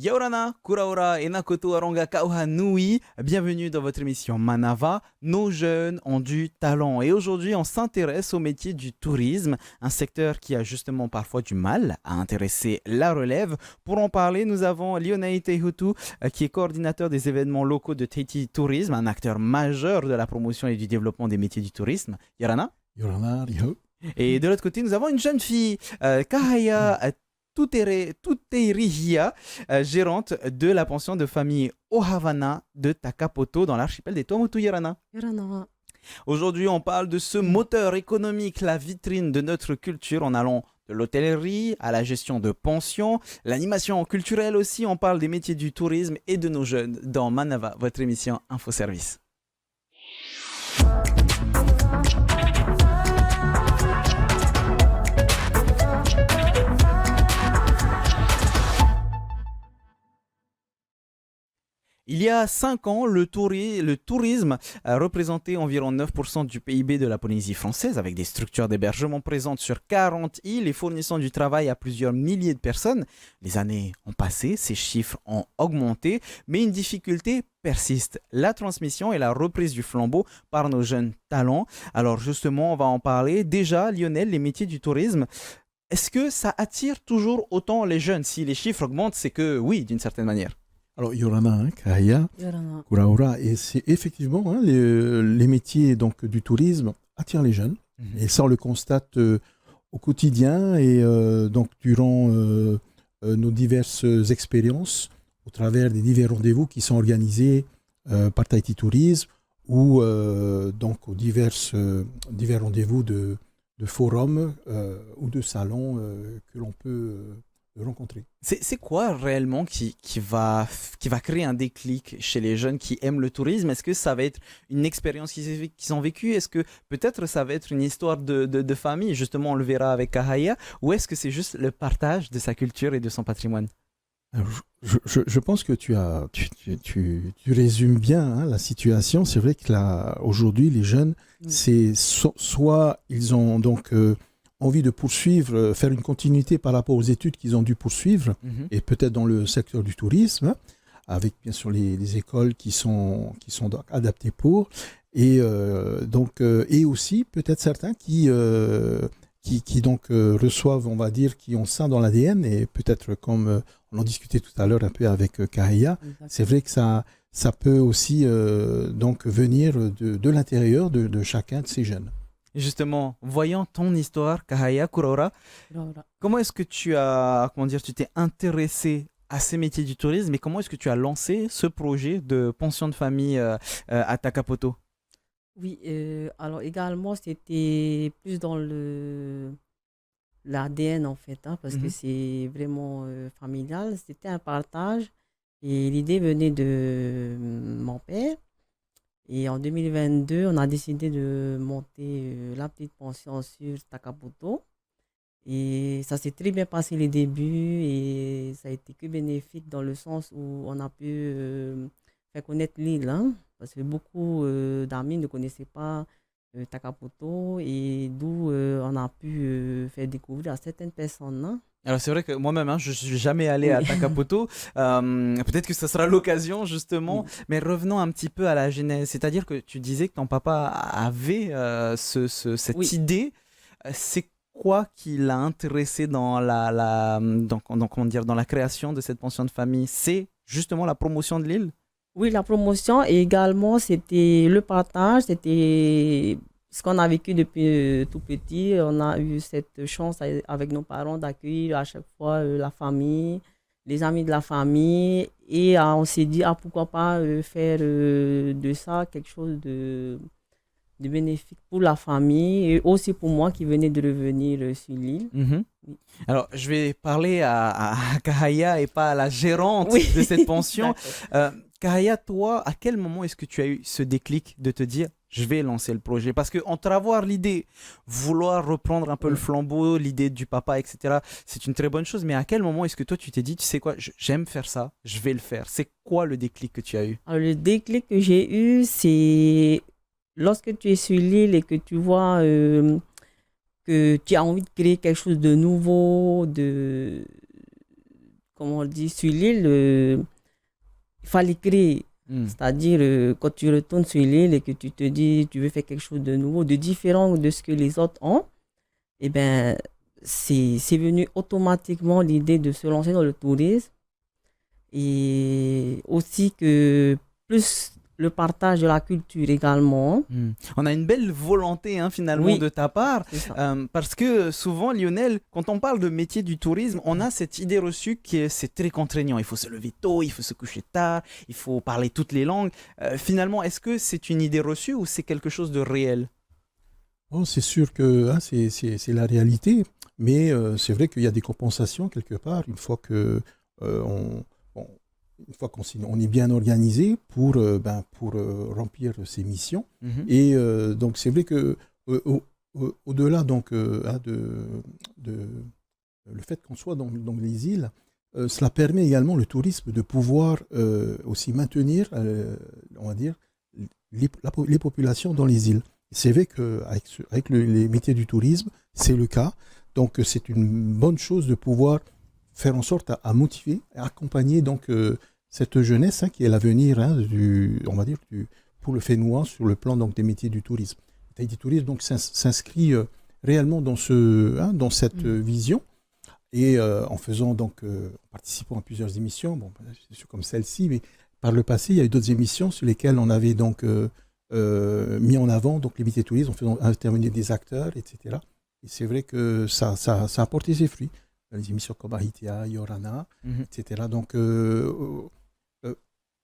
Yaorana, Kuraora et Nakoto Aronga Kauha Nui, bienvenue dans votre émission Manava. Nos jeunes ont du talent et aujourd'hui on s'intéresse au métier du tourisme, un secteur qui a justement parfois du mal à intéresser la relève. Pour en parler, nous avons Lionel Tehutu qui est coordinateur des événements locaux de Tahiti Tourisme, un acteur majeur de la promotion et du développement des métiers du tourisme. Yorana. Yorana, Riho. Et de l'autre côté, nous avons une jeune fille, Kahaya Tuterihia, gérante de la pension de famille Ohavana de Takapoto dans l'archipel des Tuamotu. Yorana. Aujourd'hui, on parle de ce moteur économique, la vitrine de notre culture en allant de l'hôtellerie à la gestion de pensions, l'animation culturelle aussi. On parle des métiers du tourisme et de nos jeunes dans Manava, votre émission Infoservice. Il y a 5 ans, le tourisme représentait environ 9% du PIB de la Polynésie française, avec des structures d'hébergement présentes sur 40 îles et fournissant du travail à plusieurs milliers de personnes. Les années ont passé, ces chiffres ont augmenté, mais une difficulté persiste, la transmission et la reprise du flambeau par nos jeunes talents. Alors justement, on va en parler. Déjà, Lionel, les métiers du tourisme, est-ce que ça attire toujours autant les jeunes? Si les chiffres augmentent, c'est que oui, d'une certaine manière. Alors, Yorana, Kahaya, Kuraora, et c'est effectivement les métiers donc, du tourisme attirent les jeunes. Et ça, on le constate au quotidien et donc durant nos diverses expériences, au travers des divers rendez-vous qui sont organisés par Tahiti Tourisme ou donc aux divers rendez-vous de forums ou de salons que l'on peut rencontrer. C'est quoi réellement qui va créer un déclic chez les jeunes qui aiment le tourisme? Est-ce que ça va être une expérience qu'ils ont vécue? Est-ce que peut-être ça va être une histoire de famille? Justement, on le verra avec Kahaya. Ou est-ce que c'est juste le partage de sa culture et de son patrimoine? Alors, je pense que tu résumes bien la situation. C'est vrai que là, aujourd'hui, les jeunes, c'est soit ils ont donc envie de poursuivre, faire une continuité par rapport aux études qu'ils ont dû poursuivre, et peut-être dans le secteur du tourisme, avec bien sûr les écoles qui sont donc adaptées pour, et et aussi peut-être certains qui donc reçoivent, on va dire, qui ont ça dans l'ADN, et peut-être comme on en discutait tout à l'heure un peu avec Kahaya, c'est vrai que ça peut aussi donc venir de l'intérieur de chacun de ces jeunes. Justement, voyant ton histoire, Kahaya, Kuraora, comment est-ce que tu t'es intéressé à ces métiers du tourisme et comment est-ce que tu as lancé ce projet de pension de famille à Takapoto? Oui, alors également, c'était plus dans l'ADN en fait, parce que c'est vraiment familial. C'était un partage et l'idée venait de mon père. Et en 2022, on a décidé de monter la petite pension sur Takapoto. Et ça s'est très bien passé les débuts et ça a été que bénéfique dans le sens où on a pu faire connaître l'île. Parce que beaucoup d'amis ne connaissaient pas Takapoto et d'où on a pu faire découvrir à certaines personnes. Alors c'est vrai que moi-même, je ne suis jamais allé à Takapoto. Peut-être que ce sera l'occasion justement. Mais revenons un petit peu à la genèse. C'est-à-dire que tu disais que ton papa avait cette idée. C'est quoi qui l'a intéressé dans dans la création de cette pension de famille? C'est justement la promotion de l'île? Oui, la promotion et également c'était le partage, c'était ce qu'on a vécu depuis tout petit. On a eu cette chance avec nos parents d'accueillir à chaque fois la famille, les amis de la famille et on s'est dit pourquoi pas faire de ça quelque chose de bénéfique pour la famille et aussi pour moi qui venais de revenir sur l'île. Oui. Alors, je vais parler à Kahaya et pas à la gérante de cette pension. Kahaya, toi, à quel moment est-ce que tu as eu ce déclic de te dire je vais lancer le projet? Parce qu'entre avoir l'idée, vouloir reprendre un peu le flambeau, l'idée du papa, etc., c'est une très bonne chose. Mais à quel moment est-ce que toi, tu t'es dit, tu sais quoi, j'aime faire ça, je vais le faire? C'est quoi le déclic que tu as eu? Alors, le déclic que j'ai eu, c'est lorsque tu es sur l'île et que tu vois que tu as envie de créer quelque chose de nouveau, comment on dit, sur l'île, il fallait créer. C'est-à-dire, quand tu retournes sur l'île et que tu te dis, tu veux faire quelque chose de nouveau, de différent de ce que les autres ont, eh bien, c'est venu automatiquement l'idée de se lancer dans le tourisme. Et aussi que plus le partage de la culture également. On a une belle volonté finalement Oui, de ta part, c'est ça. parce que souvent, Lionel, quand on parle de métier du tourisme, on a cette idée reçue que c'est très contraignant. Il faut se lever tôt, il faut se coucher tard, il faut parler toutes les langues. Finalement, est-ce que c'est une idée reçue ou c'est quelque chose de réel? Bon, c'est sûr que c'est la réalité, mais c'est vrai qu'il y a des compensations quelque part une fois que bon, une fois on est bien organisé pour remplir ses missions. Mhm. Et donc c'est vrai que au-delà donc de le fait qu'on soit dans les îles, cela permet également le tourisme de pouvoir aussi maintenir, on va dire, les populations dans les îles. C'est vrai qu'avec les métiers du tourisme, c'est le cas. Donc c'est une bonne chose de pouvoir faire en sorte à motiver, à accompagner donc cette jeunesse qui est l'avenir on va dire pour le Fénois sur le plan donc des métiers du tourisme. Le métier du tourisme donc s'inscrit réellement dans cette vision et en faisant donc en participant à plusieurs émissions, comme celle-ci, mais par le passé il y a eu d'autres émissions sur lesquelles on avait donc mis en avant donc les métiers du tourisme en faisant intervenir des acteurs, etc. Et c'est vrai que ça a porté ses fruits. Les émissions comme Ahitia, Yorana, etc. Donc,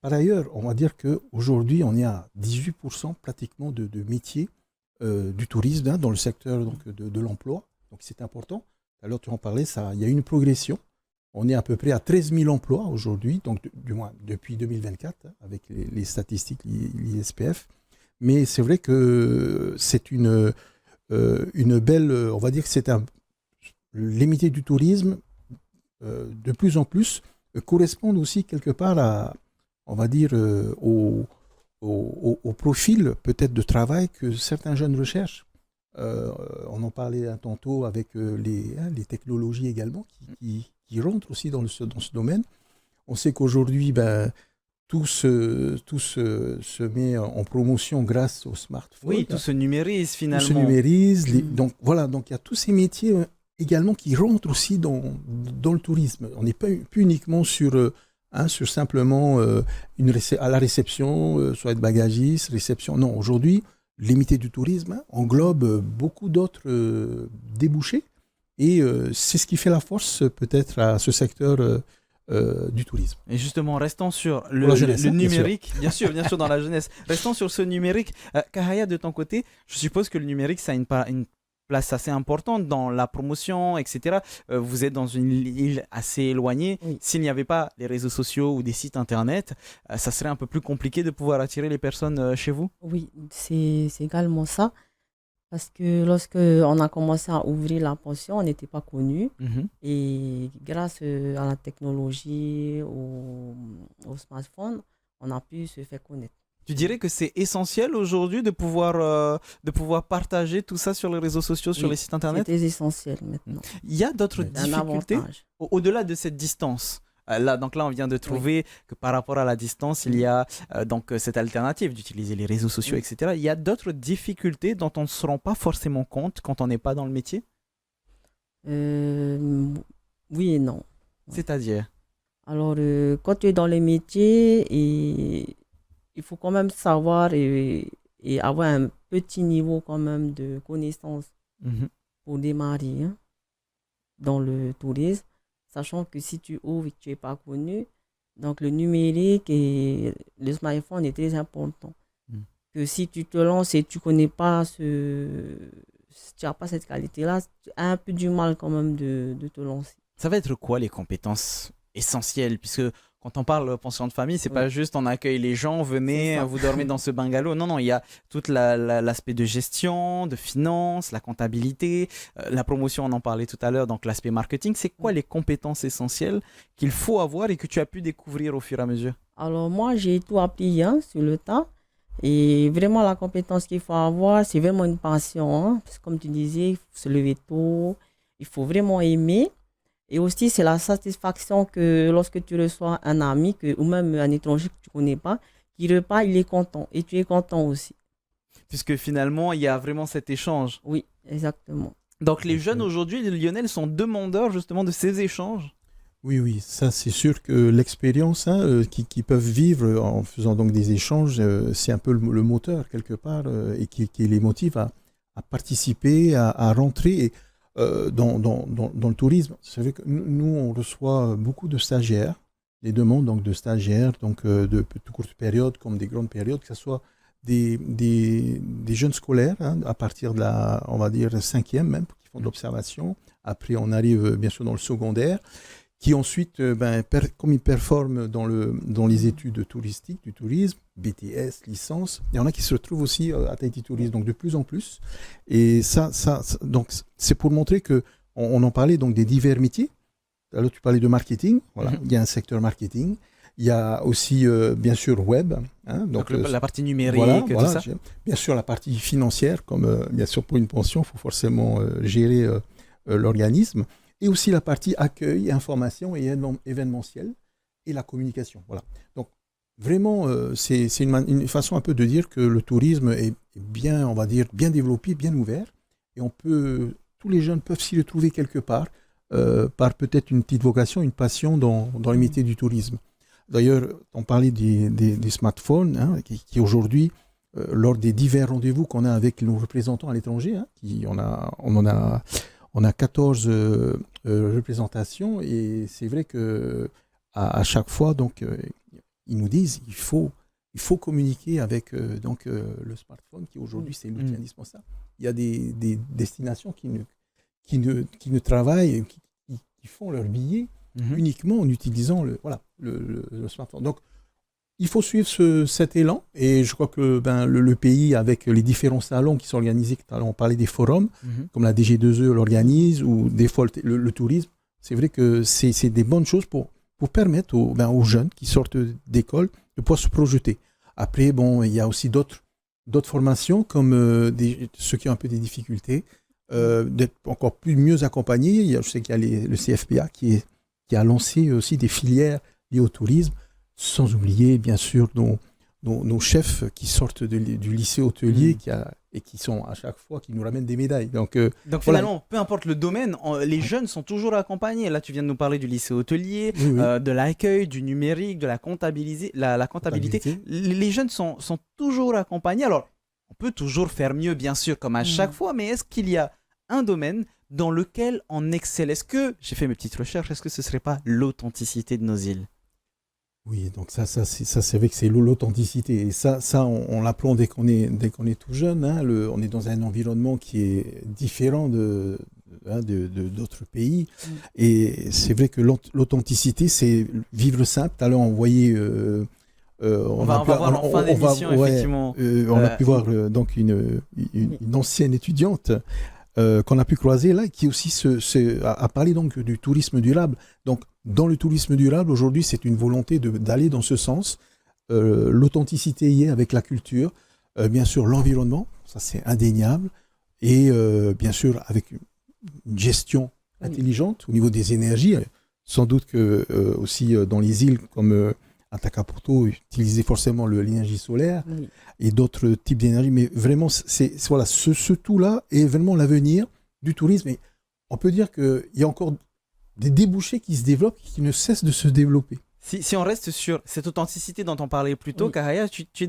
par ailleurs, on va dire qu'aujourd'hui, on est à 18% pratiquement de métiers du tourisme dans le secteur donc, de l'emploi. Donc, c'est important. Alors, tu en parlais, il y a eu une progression. On est à peu près à 13 000 emplois aujourd'hui, donc du moins depuis 2024, avec les statistiques, l'ISPF. Mais c'est vrai que c'est une belle, on va dire que les métiers du tourisme, de plus en plus, correspondent aussi quelque part à, on va dire, au profil peut-être de travail que certains jeunes recherchent. On en parlait tantôt avec les technologies également qui rentrent aussi dans ce domaine. On sait qu'aujourd'hui, tout se met en promotion grâce au smartphone. Oui, tout se numérise finalement. Tout se numérise. Donc voilà, donc il y a tous ces métiers également qui rentrent aussi dans le tourisme. On n'est pas plus uniquement sur simplement à la réception, soit être bagagiste, réception. Non, aujourd'hui, les métiers du tourisme englobent beaucoup d'autres débouchés et c'est ce qui fait la force peut-être à ce secteur du tourisme. Et justement, restons sur le jeunesse, numérique, bien sûr, dans la jeunesse. Restons sur ce numérique. Kahaya, de ton côté, je suppose que le numérique, ça a une place assez importante dans la promotion, etc. Vous êtes dans une île assez éloignée. Oui. S'il n'y avait pas les réseaux sociaux ou des sites internet, ça serait un peu plus compliqué de pouvoir attirer les personnes chez vous? Oui, c'est également ça. Parce que lorsqu'on a commencé à ouvrir la pension, on n'était pas connus. Et grâce à la technologie, au smartphone, on a pu se faire connaître. Tu dirais que c'est essentiel aujourd'hui de pouvoir partager tout ça sur les réseaux sociaux, sur Oui, les sites internet? C'est essentiel maintenant. Il y a d'autres C'est un difficultés avantage. au-delà de cette distance. Donc là, on vient de trouver que par rapport à la distance, il y a donc cette alternative d'utiliser les réseaux sociaux, etc. Il y a d'autres difficultés dont on ne se rend pas forcément compte quand on n'est pas dans le métier? Oui et non. C'est-à-dire? Alors, quand tu es dans les métiers, il faut quand même savoir et avoir un petit niveau quand même de connaissance pour démarrer dans le tourisme. Sachant que si tu ouvres et que tu n'es pas connu, donc le numérique et le smartphone est très important. Que si tu te lances et tu connais pas si tu n'as pas cette qualité-là, tu as un peu du mal quand même de te lancer. Ça va être quoi les compétences essentielles? Puisque quand on parle pension de famille, c'est pas juste on accueille les gens, venez, vous dormez dans ce bungalow. Non, il y a tout l'aspect de gestion, de finance, la comptabilité, la promotion, on en parlait tout à l'heure, donc l'aspect marketing. C'est quoi les compétences essentielles qu'il faut avoir et que tu as pu découvrir au fur et à mesure? Alors moi, j'ai tout appris sur le tas. Et vraiment, la compétence qu'il faut avoir, c'est vraiment une passion. Parce que comme tu disais, il faut se lever tôt, il faut vraiment aimer. Et aussi, c'est la satisfaction que lorsque tu reçois un ami ou même un étranger que tu ne connais pas, qui repart, il est content. Et tu es content aussi. Puisque finalement, il y a vraiment cet échange. Oui, exactement. Donc les jeunes aujourd'hui, les Lionel, sont demandeurs justement de ces échanges. Oui, oui, ça c'est sûr que l'expérience qu'ils peuvent vivre en faisant donc des échanges, c'est un peu le moteur quelque part et qui les motive à participer, à rentrer dans le tourisme. C'est vrai que nous, on reçoit beaucoup de stagiaires, des demandes donc, de stagiaires, donc de courtes périodes comme des grandes périodes, que ce soit des jeunes scolaires à partir de la, on va dire, cinquième même, qui font de l'observation. Après, on arrive bien sûr dans le secondaire, qui ensuite, comme ils performent dans les études touristiques, du tourisme, BTS, licence, il y en a qui se retrouvent aussi à Tahiti Tourisme, donc de plus en plus. Et donc c'est pour montrer que on en parlait donc des divers métiers. Alors tu parlais de marketing, voilà, il y a un secteur marketing. Il y a aussi, bien sûr, web. Donc la partie numérique, voilà, tout ça. Bien sûr, la partie financière, comme bien sûr pour une pension, il faut forcément gérer l'organisme. Et aussi la partie accueil, information et événementiel et la communication. Voilà. Donc, vraiment, c'est une façon un peu de dire que le tourisme est bien, on va dire, bien développé, bien ouvert. Et tous les jeunes peuvent s'y retrouver quelque part par peut-être une petite vocation, une passion dans les métiers du tourisme. D'ailleurs, on parlait des smartphones qui aujourd'hui, lors des divers rendez-vous qu'on a avec nos représentants à l'étranger, on a 14 représentations et c'est vrai que à chaque fois, donc, ils nous disent il faut communiquer avec le smartphone qui aujourd'hui c'est l'outil indispensable. Il y a des destinations qui ne travaillent, qui font leurs billets uniquement en utilisant le smartphone. Donc, il faut suivre cet élan et je crois que le pays, avec les différents salons qui sont organisés, on parlait des forums, comme la DG2E l'organise, ou des fois le tourisme, c'est vrai que c'est des bonnes choses pour permettre aux jeunes qui sortent d'école de pouvoir se projeter. Après, il y a aussi d'autres formations, comme ceux qui ont un peu des difficultés, d'être encore mieux accompagnés. Je sais qu'il y a le CFPA qui a lancé aussi des filières liées au tourisme, sans oublier, bien sûr, nos chefs qui sortent du lycée hôtelier et qui sont à chaque fois, qui nous ramènent des médailles. Donc finalement, peu importe le domaine, les jeunes sont toujours accompagnés. Là, tu viens de nous parler du lycée hôtelier, de l'accueil, du numérique, de la comptabilité. Les jeunes sont toujours accompagnés. Alors, on peut toujours faire mieux, bien sûr, comme à chaque fois, mais est-ce qu'il y a un domaine dans lequel on excelle? J'ai fait mes petites recherches, est-ce que ce ne serait pas l'authenticité de nos îles? Oui, donc ça c'est vrai que c'est l'authenticité. Et ça on l'apprend dès qu'on est tout jeune. On est dans un environnement qui est différent d'autres pays. Et c'est vrai que l'authenticité, c'est vivre simple. Tout à l'heure, on voyait... on va voir en fin d'émission, effectivement. On a pu voir donc une ancienne étudiante qu'on a pu croiser là, qui aussi a parlé donc du tourisme durable. Donc, dans le tourisme durable, aujourd'hui, c'est une volonté d'aller dans ce sens. L'authenticité y est avec la culture, bien sûr l'environnement, ça c'est indéniable, et bien sûr avec une gestion intelligente au niveau des énergies. Sans doute que aussi dans les îles comme à Takapoto, utiliser forcément l'énergie solaire et d'autres types d'énergie, mais vraiment, ce tout-là est vraiment l'avenir du tourisme. Et on peut dire qu'il y a encore des débouchés qui se développent et qui ne cessent de se développer. Si on reste sur cette authenticité dont on parlait plus tôt, Kahaya, tu as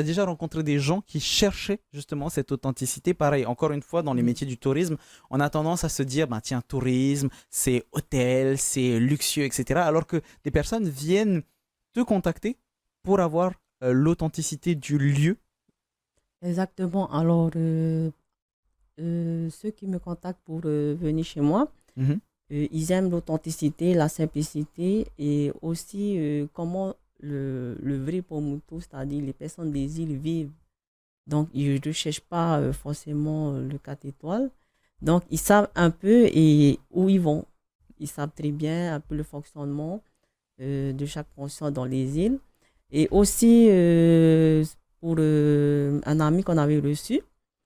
déjà rencontré des gens qui cherchaient justement cette authenticité. Pareil, encore une fois, dans les métiers du tourisme, on a tendance à se dire, tiens, tourisme, c'est hôtel, c'est luxueux, etc. Alors que des personnes viennent te contacter pour avoir l'authenticité du lieu. Exactement. Alors, ceux qui me contactent pour venir chez moi, ils aiment l'authenticité, la simplicité et aussi comment le vrai Pomotou, c'est-à-dire les personnes des îles vivent. Donc, ils ne recherchent pas forcément le 4 étoiles. Donc, ils savent un peu où ils vont. Ils savent très bien un peu le fonctionnement de chaque pension dans les îles. Et aussi, pour un ami qu'on avait reçu,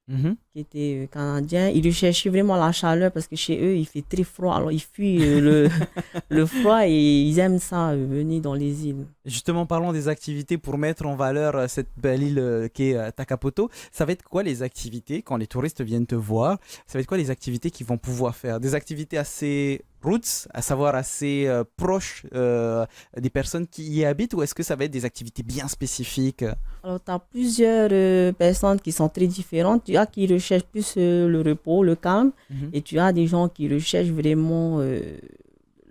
qui était canadien. Ils recherchaient vraiment la chaleur parce que chez eux, il fait très froid. Alors, ils fuient le froid et ils aiment ça, venir dans les îles. Justement, parlons des activités pour mettre en valeur cette belle île qu'est Takapoto. Ça va être quoi les activités quand les touristes viennent te voir? Ça va être quoi les activités qu'ils vont pouvoir faire? Des activités assez roots, à savoir assez proches des personnes qui y habitent, ou est-ce que ça va être des activités bien spécifiques? Alors, tu as plusieurs personnes qui sont très différentes. Tu as qui recherchent plus le repos, le calme, et tu as des gens qui recherchent vraiment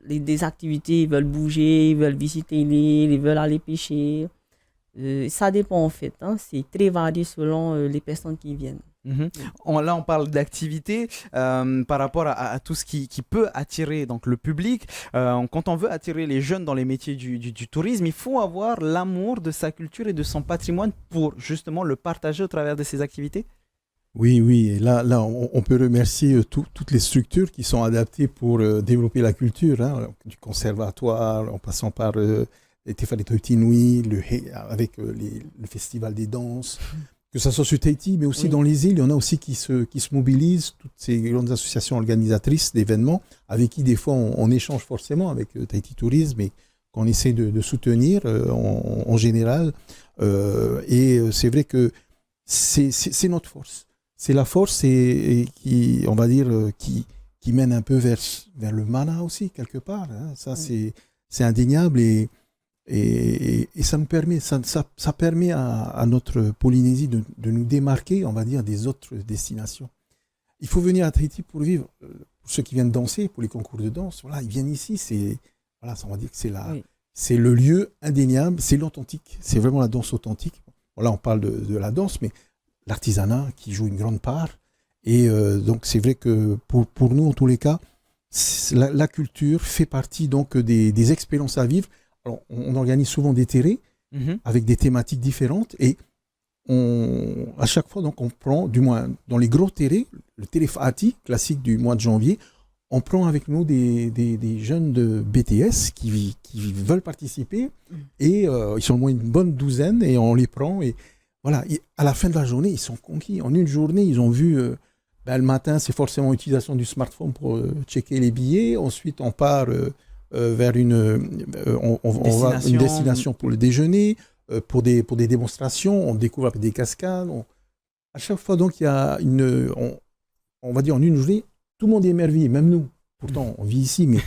des activités. Ils veulent bouger, ils veulent visiter l'île, ils veulent aller pêcher. Ça dépend en fait. C'est très varié selon les personnes qui viennent. Là, on parle d'activité par rapport à tout ce qui peut attirer donc, le public. Quand on veut attirer les jeunes dans les métiers du tourisme, il faut avoir l'amour de sa culture et de son patrimoine pour justement le partager au travers de ces activités. Oui, oui. Et là, on peut remercier toutes les structures qui sont adaptées pour développer la culture, du conservatoire, en passant par les Tefareto Tinui, avec le festival des danses, que ça soit sur Tahiti, mais aussi dans les îles. Il y en a aussi qui se mobilisent, toutes ces grandes associations organisatrices d'événements, avec qui des fois on échange forcément avec Tahiti Tourisme et qu'on essaie de soutenir en général. Et c'est vrai que c'est notre force. C'est la force qui, on va dire, qui mène un peu vers le mana aussi, quelque part. Ça, c'est indéniable et ça nous permet, ça permet à notre Polynésie de nous démarquer, on va dire, des autres destinations. Il faut venir à Tahiti pour vivre. Pour ceux qui viennent danser, pour les concours de danse, voilà, ils viennent ici. On va dire que c'est le lieu indéniable, c'est l'authentique. C'est vraiment la danse authentique. Là, on parle de la danse, mais l'artisanat qui joue une grande part. Et donc, c'est vrai que pour nous, en tous les cas, la culture fait partie donc des expériences à vivre. Alors, on organise souvent des terrés avec des thématiques différentes et à chaque fois, donc, on prend, du moins dans les gros terrés, le terré Fati, classique du mois de janvier, on prend avec nous des jeunes de BTS qui veulent participer et ils sont au moins une bonne douzaine et on les prend et voilà, à la fin de la journée, ils sont conquis. En une journée, ils ont vu, le matin, c'est forcément l'utilisation du smartphone pour checker les billets. Ensuite, on part vers une destination pour le déjeuner, pour des démonstrations. On découvre des cascades. À chaque fois, donc, il y a on va dire en une journée, tout le monde est émerveillé, même nous. Pourtant, on vit ici, mais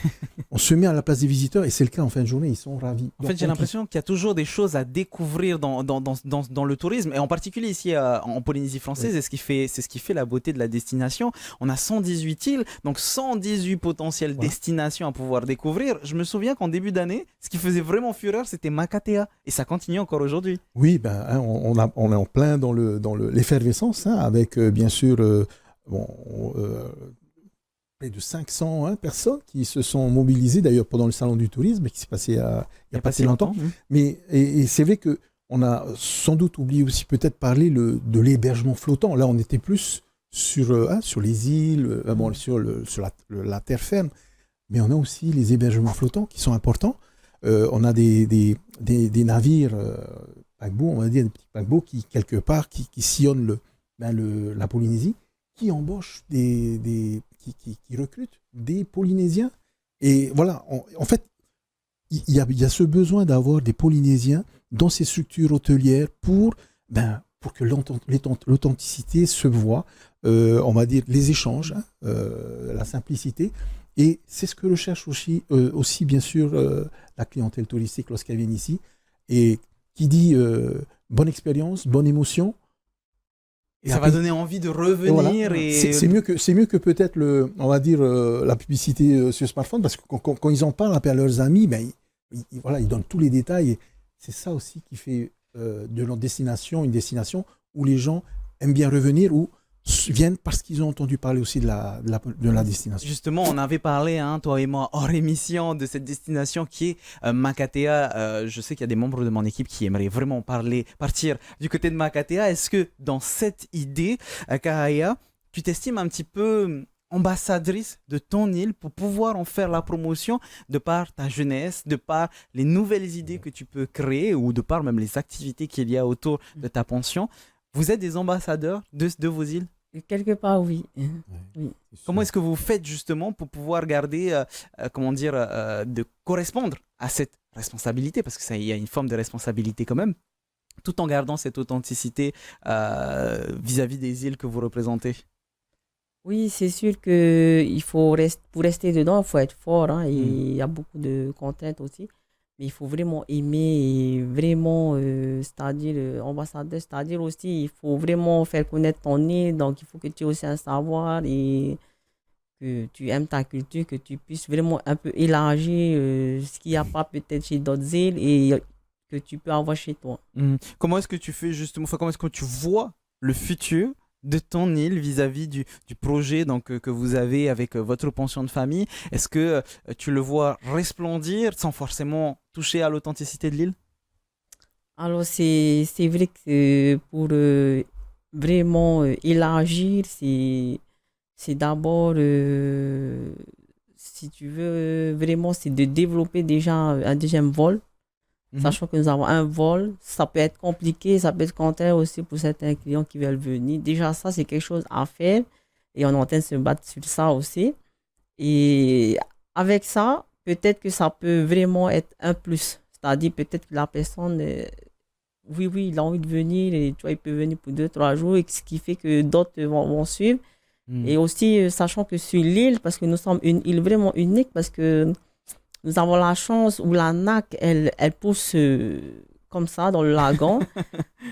on se met à la place des visiteurs et c'est le cas en fin de journée, ils sont ravis. En fait, j'ai l'impression qu'il y a toujours des choses à découvrir dans le tourisme, et en particulier ici en Polynésie française, et c'est ce qui fait la beauté de la destination. On a 118 îles, donc 118 potentielles destinations à pouvoir découvrir. Je me souviens qu'en début d'année, ce qui faisait vraiment fureur, c'était Makatea, et ça continue encore aujourd'hui. Oui, on est en plein dans l'effervescence, avec bien sûr... près de 500 personnes qui se sont mobilisées, d'ailleurs pendant le salon du tourisme, qui s'est passé il n'y a pas si longtemps. Mais et c'est vrai qu'on a sans doute oublié aussi peut-être parler de l'hébergement flottant. Là, on était plus sur les îles, sur la terre ferme, mais on a aussi les hébergements flottants qui sont importants. On a des navires paquebots, on va dire des petits paquebots qui, quelque part, qui sillonnent la Polynésie, qui embauchent qui recrutent des Polynésiens. Et voilà, en fait, il y a ce besoin d'avoir des Polynésiens dans ces structures hôtelières pour que l'authenticité se voit, on va dire les échanges, la simplicité. Et c'est ce que recherche aussi bien sûr, la clientèle touristique lorsqu'elle vient ici. Et qui dit bonne expérience, bonne émotion, et ça va donner envie de revenir. Voilà. C'est mieux que peut-être on va dire la publicité sur smartphone, parce que quand ils en parlent à leurs amis, ils donnent tous les détails. Et c'est ça aussi qui fait de notre destination une destination où les gens aiment bien revenir ou viennent parce qu'ils ont entendu parler aussi de la destination. Justement, on avait parlé, toi et moi, hors émission, de cette destination qui est Makatea. Je sais qu'il y a des membres de mon équipe qui aimeraient vraiment partir du côté de Makatea. Est-ce que dans cette idée, Kahaya, tu t'estimes un petit peu ambassadrice de ton île pour pouvoir en faire la promotion de par ta jeunesse, de par les nouvelles idées que tu peux créer ou de par même les activités qu'il y a autour de ta pension? Vous êtes des ambassadeurs de vos îles? Quelque part, oui. Oui. Comment est-ce que vous faites justement pour pouvoir garder, de correspondre à cette responsabilité, parce que ça, il y a une forme de responsabilité quand même, tout en gardant cette authenticité vis-à-vis des îles que vous représentez. Oui, c'est sûr que pour rester dedans, il faut être fort, hein, et il y a beaucoup de contraintes aussi. Mais il faut vraiment aimer et vraiment, c'est-à-dire ambassadeur, c'est-à-dire aussi, il faut vraiment faire connaître ton île. Donc, il faut que tu aies aussi un savoir et que tu aimes ta culture, que tu puisses vraiment un peu élargir ce qu'il n'y a pas peut-être chez d'autres îles et que tu peux avoir chez toi. Comment est-ce que tu fais justement, enfin, comment est-ce que tu vois le futur de ton île vis-à-vis du projet donc, que vous avez avec votre pension de famille? Est-ce que tu le vois resplendir sans forcément toucher à l'authenticité de l'île? Alors, c'est vrai que pour vraiment élargir, c'est d'abord, si tu veux, vraiment, c'est de développer déjà un deuxième vol. Sachant que nous avons un vol, ça peut être compliqué, ça peut être contraire aussi pour certains clients qui veulent venir. Déjà, ça, c'est quelque chose à faire et on est en train de se battre sur ça aussi. Et avec ça, peut-être que ça peut vraiment être un plus. C'est-à-dire peut-être que la personne, oui, il a envie de venir et tu vois, il peut venir pour 2, 3 jours, et ce qui fait que d'autres vont suivre. Et aussi, sachant que sur l'île, parce que nous sommes une île vraiment unique, parce que nous avons la chance où la naque, elle pousse comme ça dans le lagon,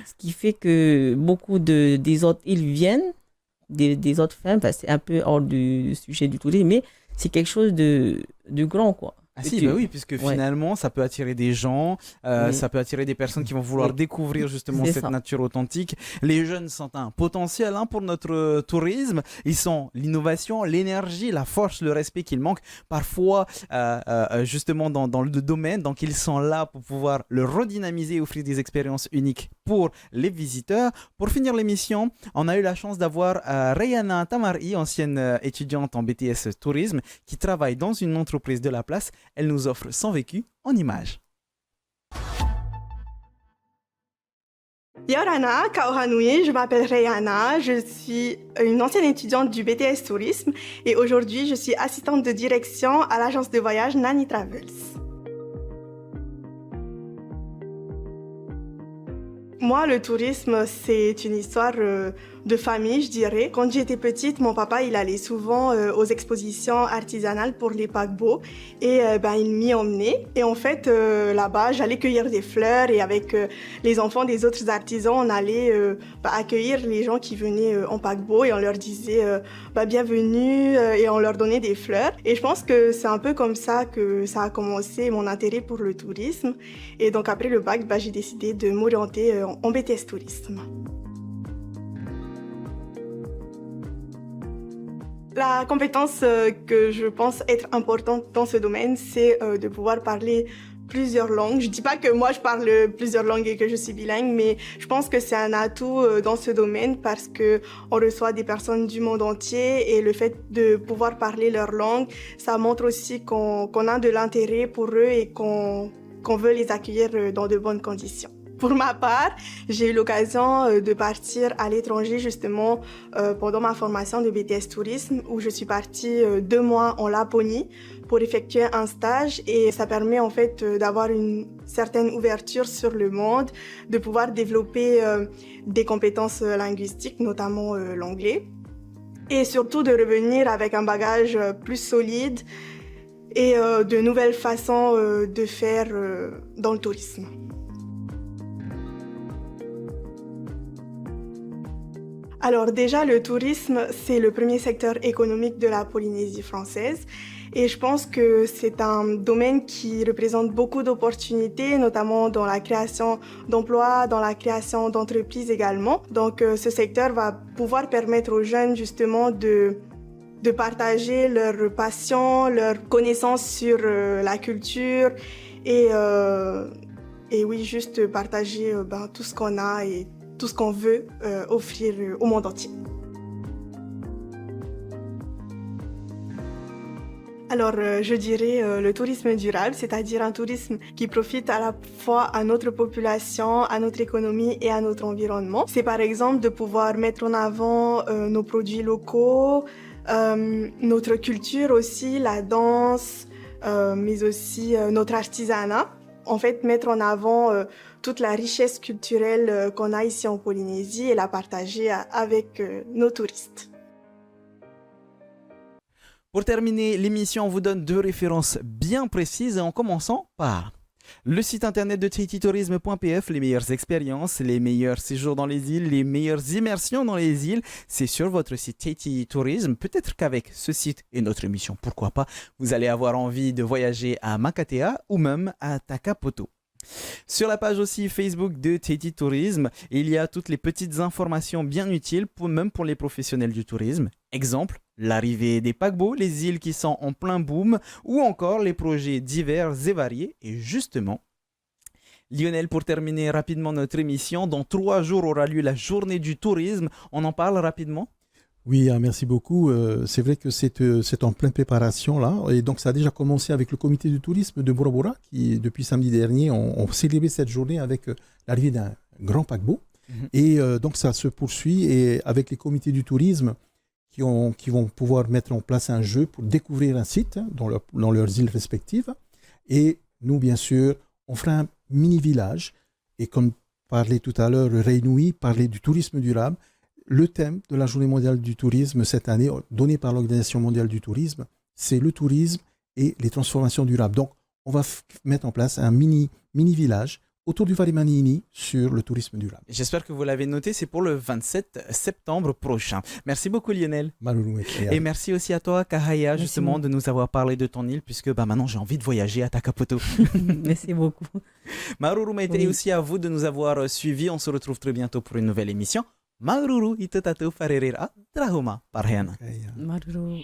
ce qui fait que beaucoup des autres îles viennent, des autres femmes, enfin, c'est un peu hors du sujet du tourisme, mais c'est quelque chose de grand, quoi. Ah si, bah oui, puisque Ouais. finalement, ça peut attirer des gens, Oui. ça peut attirer des personnes qui vont vouloir Oui. découvrir justement C'est cette ça. nature authentique. Les jeunes sont un potentiel pour notre tourisme. Ils sont l'innovation, l'énergie, la force, le respect qu'il manque parfois justement dans le domaine. Donc ils sont là pour pouvoir le redynamiser et offrir des expériences uniques pour les visiteurs. Pour finir l'émission, on a eu la chance d'avoir Rayana Tamari, ancienne étudiante en BTS Tourisme, qui travaille dans une entreprise de la place. Elle nous offre son vécu en images. Yorana Kaohanui, je m'appelle Rayana, je suis une ancienne étudiante du BTS Tourisme et aujourd'hui je suis assistante de direction à l'agence de voyage Nani Travels. Moi, le tourisme, c'est une histoire de famille, je dirais. Quand j'étais petite, mon papa, il allait souvent aux expositions artisanales pour les paquebots et il m'y emmenait. Et en fait, là-bas, j'allais cueillir des fleurs et avec les enfants des autres artisans, on allait accueillir les gens qui venaient en paquebot et on leur disait bienvenue et on leur donnait des fleurs. Et je pense que c'est un peu comme ça que ça a commencé mon intérêt pour le tourisme. Et donc après le bac, j'ai décidé de m'orienter en BTS Tourisme. La compétence que je pense être importante dans ce domaine, c'est de pouvoir parler plusieurs langues. Je dis pas que moi je parle plusieurs langues et que je suis bilingue, mais je pense que c'est un atout dans ce domaine parce que on reçoit des personnes du monde entier et le fait de pouvoir parler leur langue, ça montre aussi qu'on a de l'intérêt pour eux et qu'on veut les accueillir dans de bonnes conditions. Pour ma part, j'ai eu l'occasion de partir à l'étranger justement pendant ma formation de BTS Tourisme où je suis partie 2 mois en Laponie pour effectuer un stage et ça permet en fait d'avoir une certaine ouverture sur le monde, de pouvoir développer des compétences linguistiques, notamment l'anglais, et surtout de revenir avec un bagage plus solide et de nouvelles façons de faire dans le tourisme. Alors déjà, le tourisme, c'est le premier secteur économique de la Polynésie française et je pense que c'est un domaine qui représente beaucoup d'opportunités, notamment dans la création d'emplois, dans la création d'entreprises également. Donc ce secteur va pouvoir permettre aux jeunes justement de partager leur passion, leur connaissance sur la culture et oui, juste partager tout ce qu'on a et tout ce qu'on veut offrir au monde entier. Alors, je dirais le tourisme durable, c'est-à-dire un tourisme qui profite à la fois à notre population, à notre économie et à notre environnement. C'est par exemple de pouvoir mettre en avant nos produits locaux, notre culture aussi, la danse, mais aussi notre artisanat. En fait, mettre en avant toute la richesse culturelle qu'on a ici en Polynésie et la partager avec nos touristes. Pour terminer l'émission, on vous donne 2 références bien précises en commençant par le site internet de tahititourisme.pf, les meilleures expériences, les meilleurs séjours dans les îles, les meilleures immersions dans les îles. C'est sur votre site Tahiti Tourisme. Peut-être qu'avec ce site et notre émission, pourquoi pas, vous allez avoir envie de voyager à Makatea ou même à Takapoto. Sur la page aussi Facebook de Tahiti Tourisme, il y a toutes les petites informations bien utiles, même pour les professionnels du tourisme. Exemple, l'arrivée des paquebots, les îles qui sont en plein boom, ou encore les projets divers et variés. Et justement, Lionel, pour terminer rapidement notre émission, dans 3 jours aura lieu la journée du tourisme. On en parle rapidement? Oui, merci beaucoup. C'est vrai que c'est en pleine préparation là. Et donc, ça a déjà commencé avec le comité du tourisme de Bora Bora qui, depuis samedi dernier, ont célébré cette journée avec l'arrivée d'un grand paquebot. Et donc, ça se poursuit et avec les comités du tourisme qui vont pouvoir mettre en place un jeu pour découvrir un site dans leurs îles respectives. Et nous, bien sûr, on fera un mini-village. Et comme parlait tout à l'heure Reinui, parlait du tourisme durable. Le thème de la Journée mondiale du tourisme cette année, donné par l'Organisation mondiale du tourisme, c'est le tourisme et les transformations durables. Donc, on va mettre en place un mini-village autour du Varimanini sur le tourisme durable. J'espère que vous l'avez noté, c'est pour le 27 septembre prochain. Merci beaucoup Lionel. Et merci aussi à toi Kahaya, justement, de nous avoir parlé de ton île, puisque maintenant j'ai envie de voyager à Takapoto. Merci beaucoup. Maruru Maite, et aussi à vous de nous avoir suivis. On se retrouve très bientôt pour une nouvelle émission. Maruru, ito tatu farerira, trahuma parheana. Maruru.